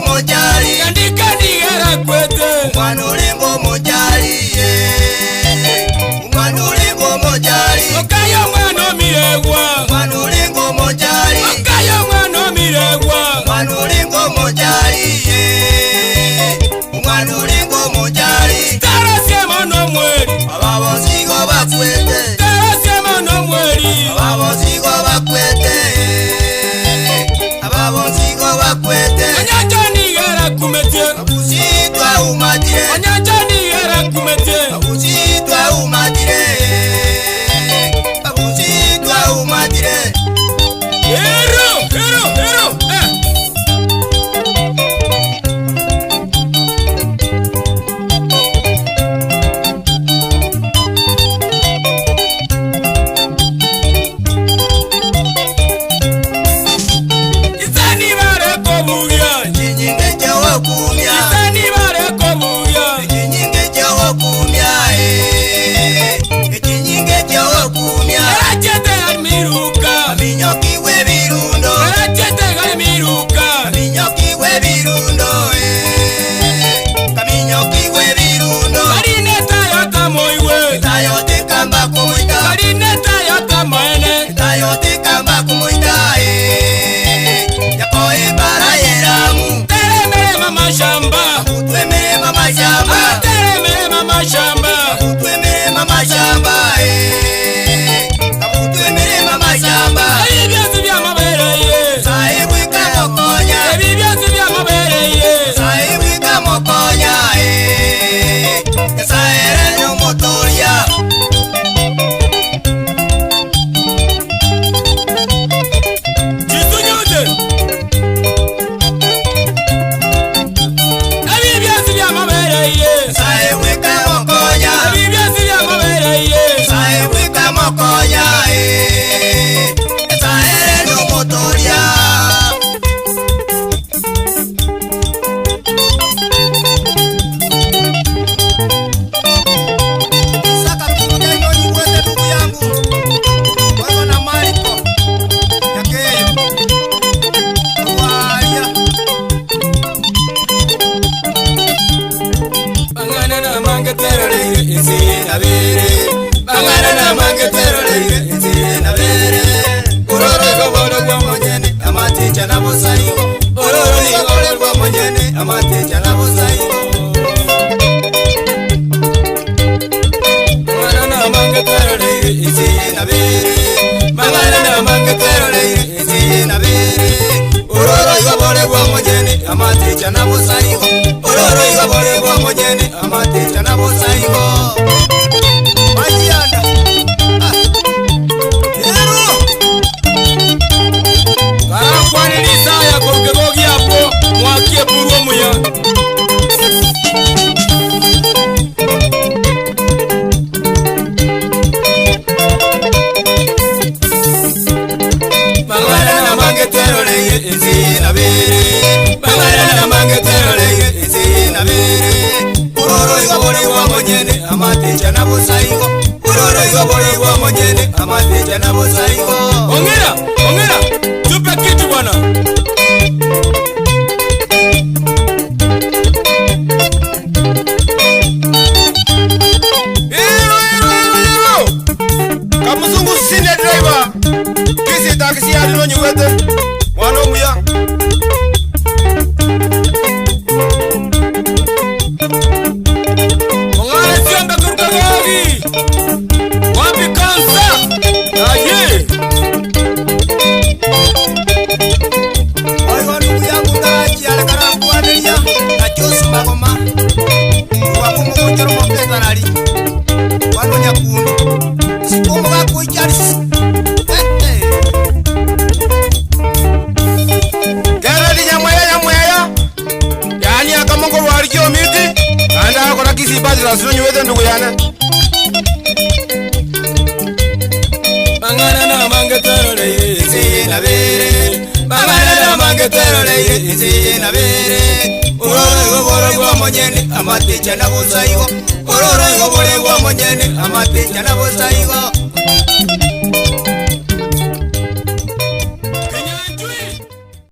mojari Kandika nigera kwete Umwana ulimbo mojari Umwana ulimbo mojari Okayo mwana miregwa Umwana ulimbo mojari Okayo mwana miregwa Umwana ulimbo mojari Umwana ulimbo mojari Tarasema no mweri Ababonzigo bakwete Tarasema no mweri Ababonzigo bakwete Ababonzigo bakwete Onyaja nigera kumetie Abuzitwa umadire Onyaja nigera kumetie Abuzitwa umadire Abuzitwa umadire Hero Isani bare kobuya Kinyinge jawa kumya Isani bare kobuya Kinyinge jawa kumya Kinyinge jawa kumya Arachete almiruka Aminyoki we birundo Arachete almiruka Aminyoki we birundo Aminyoki we birundo Marineta yota moiwe Tayote kamba kumuita Marineta yota moene Tayote kamba kumuita Yakoe bara yeramu Teremere mama shamba Utwemere mama shamba Teremere mama shamba Utwemere mama shamba Utwemere mama shamba Ibiasi bya mabereye Saibwika mokonya Ibiasi bya mabereye Saibwika mokonya Saere nyumutoria Jisunyude Ibiasi bya mabereye Saibwika mokonya Ibiasi bya mabereye Saibwika mokonya Saere nyumutoria Saka kurudia nyoni kwete ndugu yangu Wako na Mariko Yakeyo Waria Bangana na mange terore Isi na bere Bangana na mange terore Isi na bere Uroro gobole kwa monyene Amaticha na busaigo Uroro ni gobole kwa monyene Amaticha na busaigo Bangana na mange terore Isi na bere Bangana na mange terore Isi na bere Uroro gobole kwa monyene Amaticha na busaigo Uroro gobole kwa monyene Amaticha na busaigo Majianda Hero Karakwani lisaya kokegogi hapo mwakie purwo muya Bangana na mange terore Isi na bere Bangana na mange terore Isi na bere Uroro igobole kwa monyene Amaticha na busaigo Uroro igobole kwa monyene Amaticha na busaigo Ongera tupe kitu bwana Hero Kamuzungu sine driver Kisi taxi ya dino nyuwete Wano muya Ongare siombe kurkagogi Wapi kansa Aye Oigo ndugu yangu ndachi alekana kuadelia Na chosu magoma Wakumu kuchoro moketa nali Wano nyakundu Sikumu wako icharis Gerali nyamwaya Yani akamongo warikio miti Kanda akona kisi bazi la sunyu wete ndugu yana Bangana na mange terore Isi na bere Bangana na mange terore Isi na bere Uroro igobole kwa monyene Amaticha na busaigo Uroro igobole kwa monyene Amaticha na busaigo